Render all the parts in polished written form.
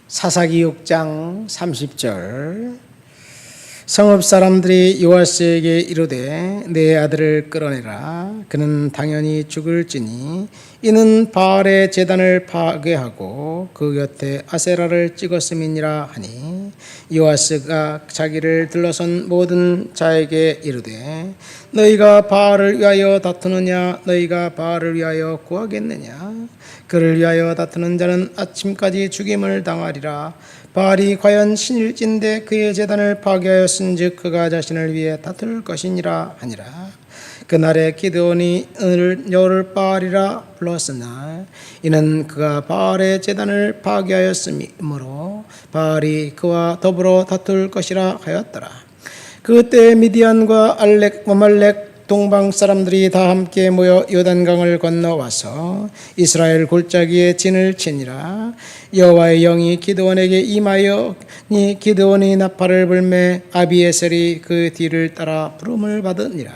사사기 6장 30절 성읍 사람들이 요아스에게 이르되 내 아들을 끌어내라. 그는 당연히 죽을지니 이는 바알의 제단을 파괴하고 그 곁에 아세라를 찍었음이니라 하니 요아스가 자기를 둘러선 모든 자에게 이르되 너희가 바알을 위하여 다투느냐? 너희가 바알을 위하여 구하겠느냐? 그를 위하여 다투는 자는 아침까지 죽임을 당하리라. 바알이 과연 신일진데 그의 제단을 파괴하였은즉 그가 자신을 위해 다툴 것이니라 하니라. 그날에 기드온이 여를 바알이라 불렀으나 이는 그가 바알의 제단을 파괴하였으므로 바알이 그와 더불어 다툴 것이라 하였더라. 그때 미디안과 아말렉 동방 사람들이 다 함께 모여 요단강을 건너와서 이스라엘 골짜기에 진을 치니라. 여호와의 영이 기드온에게 임하여니 기드온이 나팔을 불매 아비에셀이 그 뒤를 따라 부름을 받으니라.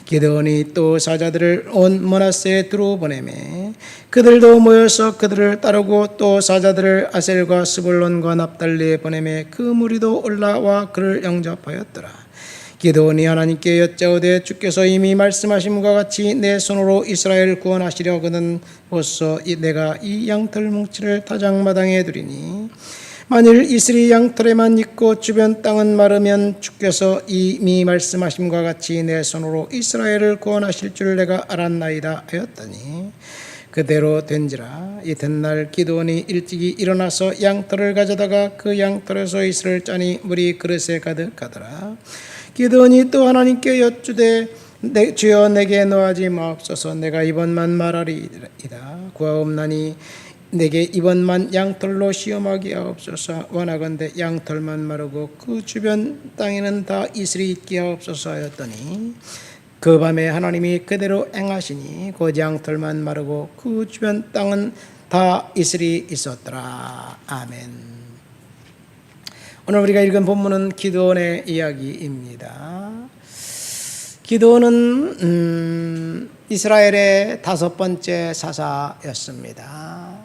기드온이 또 사자들을 온 므낫세에 두루 보내매 그들도 모여서 그들을 따르고 또 사자들을 아셀과 스불론과 납달리에 보내매 그 무리도 올라와 그를 영접하였더라. 기드온이 하나님께 여짜오되 주께서 이미 말씀하심과 같이 내 손으로 이스라엘을 구원하시려거든 보소 내가 이 양털 뭉치를 타작마당에 두리니 만일 이슬이 양털에만 있고 주변 땅은 마르면 주께서 이미 말씀하심과 같이 내 손으로 이스라엘을 구원하실 줄 내가 알았나이다 하였더니 그대로 된지라. 이튿날 기드온이 일찍이 일어나서 양털을 가져다가 그 양털에서 이슬을 짜니 물이 그릇에 가득하더라. 기드온이 또 하나님께 여쭈되 주여 내게 노하지 마옵소서. 내가 이번만 말하리이다. 구하옵나니 내게 이번만 양털로 시험하게 하옵소서. 원하건대 양털만 마르고 그 주변 땅에는 다 이슬이 있게 하옵소서 하였더니 그 밤에 하나님이 그대로 행하시니 곧 양털만 마르고 그 주변 땅은 다 이슬이 있었더라. 아멘. 오늘 우리가 읽은 본문은 기드온의 이야기입니다. 기드온은 이스라엘의 5번째 사사였습니다.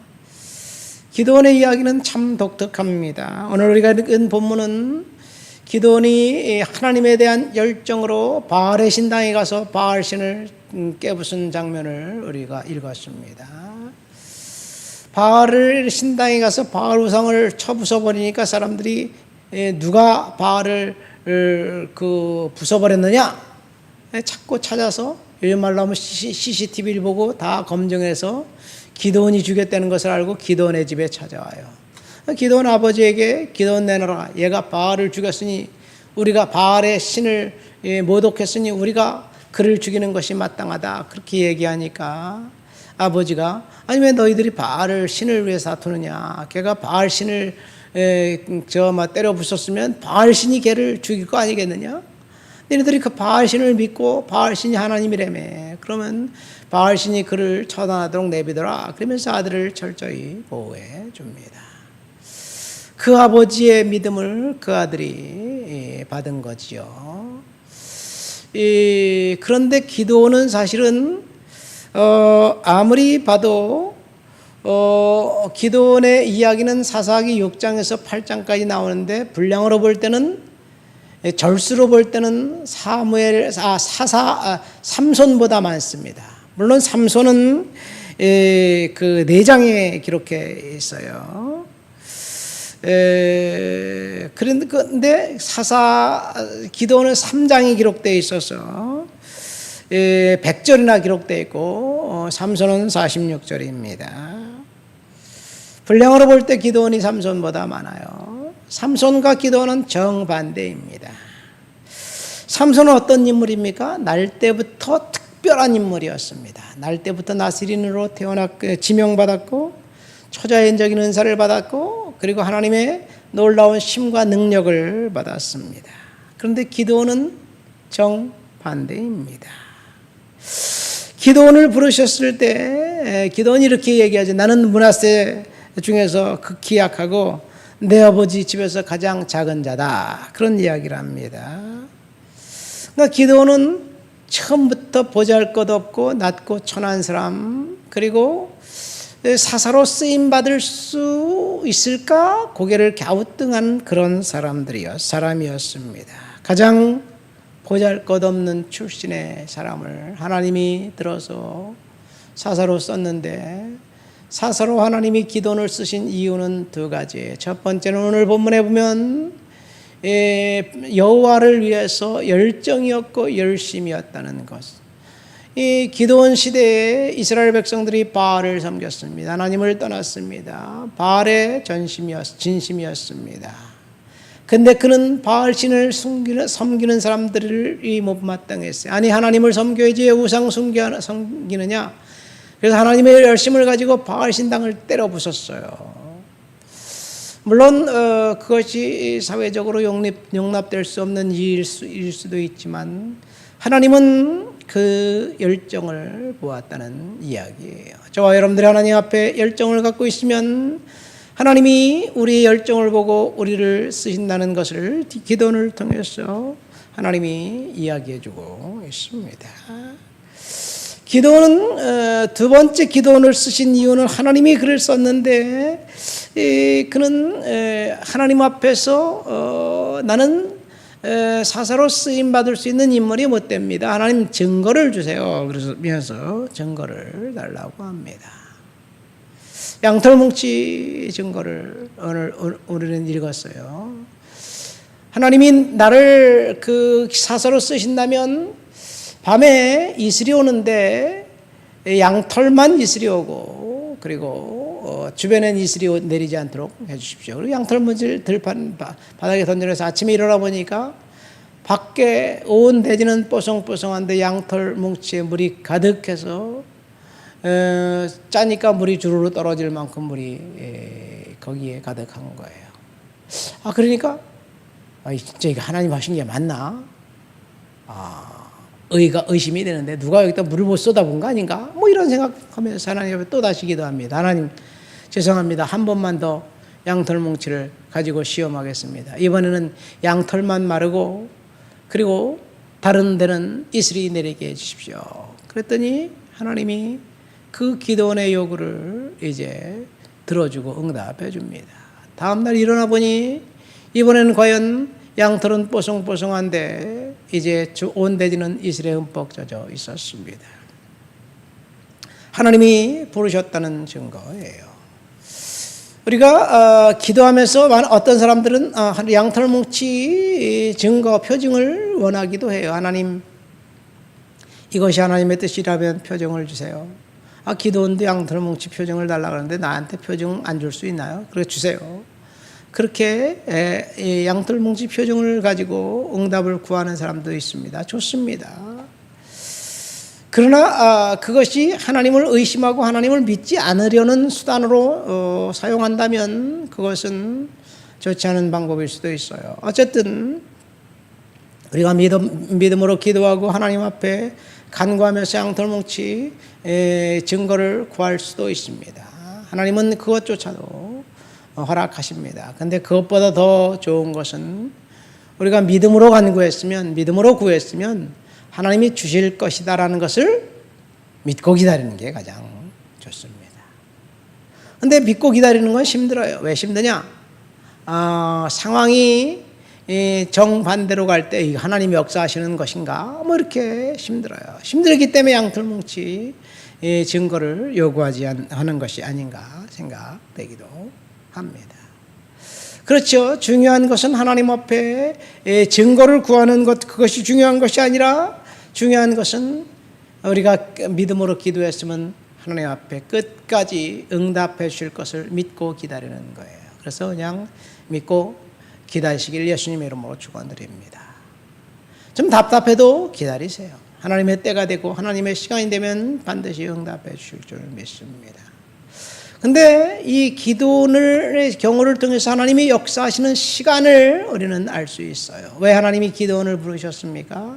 기드온의 이야기는 참 독특합니다. 오늘 우리가 읽은 본문은 기드온이 하나님에 대한 열정으로 바알의 신당에 가서 바알 신을 깨부순 장면을 우리가 읽었습니다. 바알을 신당에 가서 바알 우상을 쳐부숴버리니까 사람들이 누가 바알을 부숴버렸느냐 찾고 찾아서 일말로 하면 CCTV를 보고 다 검증해서 기드온이 죽였다는 것을 알고 기드온의 집에 찾아와요. 기드온 아버지에게 기드온 내놔라. 얘가 바알을 죽였으니 우리가 바알의 신을 모독했으니 우리가 그를 죽이는 것이 마땅하다. 그렇게 얘기하니까 아버지가 아니 왜 너희들이 바알을 신을 위해서 다투느냐. 걔가 바알 신을 때려 부쉈으면 바알 신이 걔를 죽일 거 아니겠느냐. 너희들이 그 바알 신을 믿고 바알 신이 하나님이라며. 그러면 바알 신이 그를 처단하도록 내비둬라. 그러면서 아들을 철저히 보호해 줍니다. 그 아버지의 믿음을 그 아들이 받은 거지요. 그런데 기드온은 사실은 아무리 봐도 기드온의 이야기는 사사기 6장에서 8장까지 나오는데 분량으로 볼 때는 절수로 볼 때는 삼손보다 많습니다. 물론 삼손은 그 4장에 기록해 있어요. 그런데 기드온은 3장이 기록되어 있어서 100절이나 기록되어 있고 삼손은 46절입니다. 분량으로 볼 때 기드온이 삼손보다 많아요. 삼손과 기드온은 정반대입니다. 삼손은 어떤 인물입니까? 날 때부터 특별한 인물이었습니다. 날 때부터 나스린으로 태어났고 지명받았고 초자연적인 은사를 받았고 그리고 하나님의 놀라운 힘과 능력을 받았습니다. 그런데 기드온은 정반대입니다. 기드온을 부르셨을 때 기드온이 이렇게 얘기하죠. 나는 므낫세 중에서 극히 약하고 내 아버지 집에서 가장 작은 자다. 그런 이야기를 합니다. 그러니까 기드온은 처음부터 보잘것없고 낮고 천한 사람 그리고 사사로 쓰임 받을 수 있을까 고개를 갸우뚱한 그런 사람이었습니다. 가장 보잘것없는 출신의 사람을 하나님이 들어서 사사로 썼는데, 사사로 하나님이 기도를 쓰신 이유는 두 가지. 첫 번째는 오늘 본문에 보면 여호와를 위해서 열정이었고 열심이었다는 것. 이 기드온 시대에 이스라엘 백성들이 바알을 섬겼습니다. 하나님을 떠났습니다. 바알의 진심이었습니다. 근데 그는 바알 신을 섬기는 사람들을 못마땅했어요. 아니, 하나님을 섬겨야지 왜 우상 섬기느냐? 그래서 하나님의 열심을 가지고 바알 신당을 때려 부쉈어요. 물론 그것이 사회적으로 용납될 수 없는 일일 수도 있지만 하나님은 그 열정을 보았다는 이야기예요. 저와 여러분들이 하나님 앞에 열정을 갖고 있으면 하나님이 우리의 열정을 보고 우리를 쓰신다는 것을 기도를 통해서 하나님이 이야기해주고 있습니다. 기도는 두 번째 기도를 쓰신 이유는 하나님이 그를 썼는데, 그는 하나님 앞에서 나는 사사로 쓰임 받을 수 있는 인물이 못 됩니다. 하나님 증거를 주세요. 그래서 증거를 달라고 합니다. 양털뭉치 증거를 오늘 우리는 읽었어요. 하나님이 나를 그 사사로 쓰신다면 밤에 이슬이 오는데 양털만 이슬이 오고, 그리고 주변엔 이슬이 내리지 않도록 해주십시오. 그리고 양털뭉치를 들판 바닥에 던져서 아침에 일어나 보니까 밖에 온 대지는 뽀송뽀송한데 양털뭉치에 물이 가득해서 짜니까 물이 주르르 떨어질 만큼 물이 거기에 가득한 거예요. 그러니까 진짜 이거 하나님 하신 게 맞나? 의심이 되는데 누가 여기다 물을 못 쏟아본 거 아닌가? 뭐 이런 생각하면서 하나님 앞에 또 다시 기도합니다. 하나님 죄송합니다. 한 번만 더 양털뭉치를 가지고 시험하겠습니다. 이번에는 양털만 마르고 그리고 다른 데는 이슬이 내리게 해주십시오. 그랬더니 하나님이 그 기도원의 요구를 이제 들어주고 응답해 줍니다. 다음날 일어나 보니 이번에는 과연 양털은 뽀송뽀송한데 이제 온 대지는 이슬에 흠뻑 젖어 있었습니다. 하나님이 부르셨다는 증거예요. 우리가 기도하면서 어떤 사람들은 양털뭉치 증거 표징을 원하기도 해요. 하나님, 이것이 하나님의 뜻이라면 표징을 주세요. 기도원도 양털뭉치 표징을 달라고 하는데 나한테 표징 안 줄 수 있나요? 그래 주세요. 그렇게 양털뭉치 표징을 가지고 응답을 구하는 사람도 있습니다. 좋습니다. 그러나 그것이 하나님을 의심하고 하나님을 믿지 않으려는 수단으로 사용한다면 그것은 좋지 않은 방법일 수도 있어요. 어쨌든 우리가 믿음으로 기도하고 하나님 앞에 간구하면서 양털뭉치 증거를 구할 수도 있습니다. 하나님은 그것조차도 허락하십니다. 근데 그것보다 더 좋은 것은 우리가 믿음으로 간구했으면, 믿음으로 구했으면 하나님이 주실 것이다라는 것을 믿고 기다리는 게 가장 좋습니다. 근데 믿고 기다리는 건 힘들어요. 왜 힘드냐? 상황이 정반대로 갈 때 하나님이 역사하시는 것인가? 뭐 이렇게 힘들어요. 힘들기 때문에 양털뭉치 증거를 요구하지 하는 것이 아닌가 생각되기도 합니다. 그렇죠. 중요한 것은 하나님 앞에 증거를 구하는 것, 그것이 중요한 것이 아니라 중요한 것은 우리가 믿음으로 기도했으면 하나님 앞에 끝까지 응답해 주실 것을 믿고 기다리는 거예요. 그래서 그냥 믿고 기다리시길 예수님의 이름으로 축원드립니다. 좀 답답해도 기다리세요. 하나님의 때가 되고 하나님의 시간이 되면 반드시 응답해 주실 줄 믿습니다. 근데 이 기도원의 경우를 통해서 하나님이 역사하시는 시간을 우리는 알 수 있어요. 왜 하나님이 기도원을 부르셨습니까?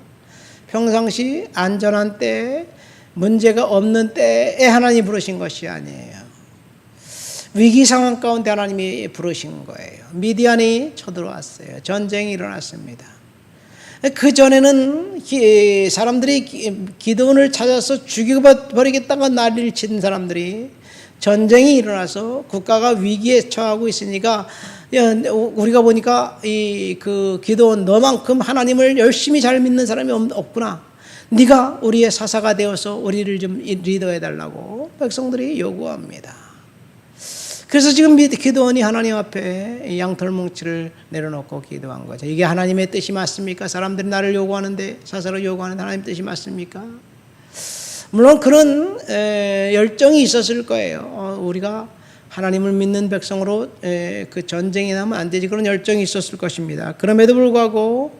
평상시 안전한 때, 문제가 없는 때에 하나님이 부르신 것이 아니에요. 위기 상황 가운데 하나님이 부르신 거예요. 미디안이 쳐들어왔어요. 전쟁이 일어났습니다. 그 전에는 사람들이 기도원을 찾아서 죽여버리겠다고 난리를 친 사람들이 전쟁이 일어나서 국가가 위기에 처하고 있으니까 우리가 보니까 그 기도원 너만큼 하나님을 열심히 잘 믿는 사람이 없구나. 네가 우리의 사사가 되어서 우리를 좀 리더해 달라고 백성들이 요구합니다. 그래서 지금 기도원이 하나님 앞에 양털뭉치를 내려놓고 기도한 거죠. 이게 하나님의 뜻이 맞습니까? 사람들이 나를 요구하는데, 사사로 요구하는데 하나님 뜻이 맞습니까? 물론 그런 열정이 있었을 거예요. 우리가 하나님을 믿는 백성으로 그 전쟁이 나면 안 되지, 그런 열정이 있었을 것입니다. 그럼에도 불구하고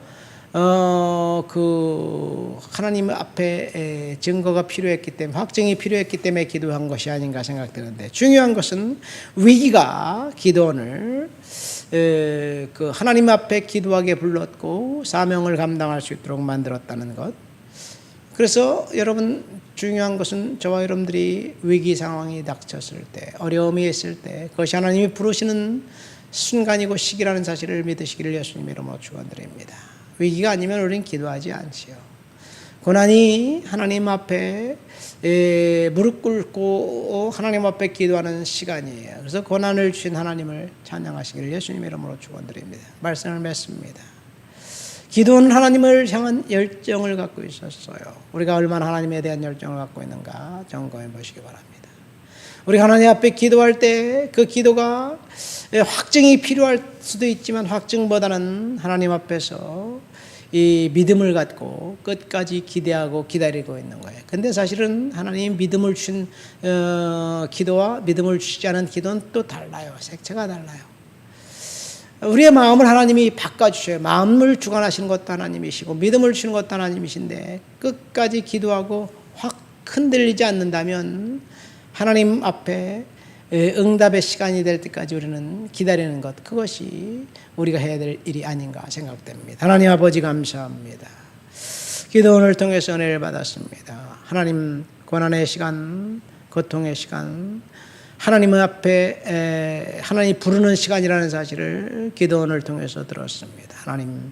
그 하나님 앞에 증거가 필요했기 때문에, 확증이 필요했기 때문에 기도한 것이 아닌가 생각되는데, 중요한 것은 위기가 기도원을 그 하나님 앞에 기도하게 불렀고 사명을 감당할 수 있도록 만들었다는 것. 그래서 여러분, 중요한 것은 저와 여러분들이 위기 상황이 닥쳤을 때, 어려움이 있을 때, 그것이 하나님이 부르시는 순간이고 시기라는 사실을 믿으시기를 예수님 이름으로 축원드립니다. 위기가 아니면 우리는 기도하지 않지요. 고난이 하나님 앞에 무릎 꿇고 하나님 앞에 기도하는 시간이에요. 그래서 고난을 주신 하나님을 찬양하시기를 예수님 이름으로 축원드립니다. 말씀을 맺습니다. 기도는 하나님을 향한 열정을 갖고 있었어요. 우리가 얼마나 하나님에 대한 열정을 갖고 있는가 점검해 보시기 바랍니다. 우리가 하나님 앞에 기도할 때 그 기도가 확증이 필요할 수도 있지만, 확증보다는 하나님 앞에서 이 믿음을 갖고 끝까지 기대하고 기다리고 있는 거예요. 근데 사실은 하나님 믿음을 주신 기도와 믿음을 주시지 않은 기도는 또 달라요. 색채가 달라요. 우리의 마음을 하나님이 바꿔주셔요. 마음을 주관하시는 것도 하나님이시고 믿음을 주시는 것도 하나님이신데, 끝까지 기도하고 확 흔들리지 않는다면 하나님 앞에 응답의 시간이 될 때까지 우리는 기다리는 것, 그것이 우리가 해야 될 일이 아닌가 생각됩니다. 하나님 아버지 감사합니다. 기도원을 통해서 은혜를 받았습니다. 하나님, 고난의 시간, 고통의 시간, 하나님 앞에 하나님 부르는 시간이라는 사실을 기도원을 통해서 들었습니다. 하나님,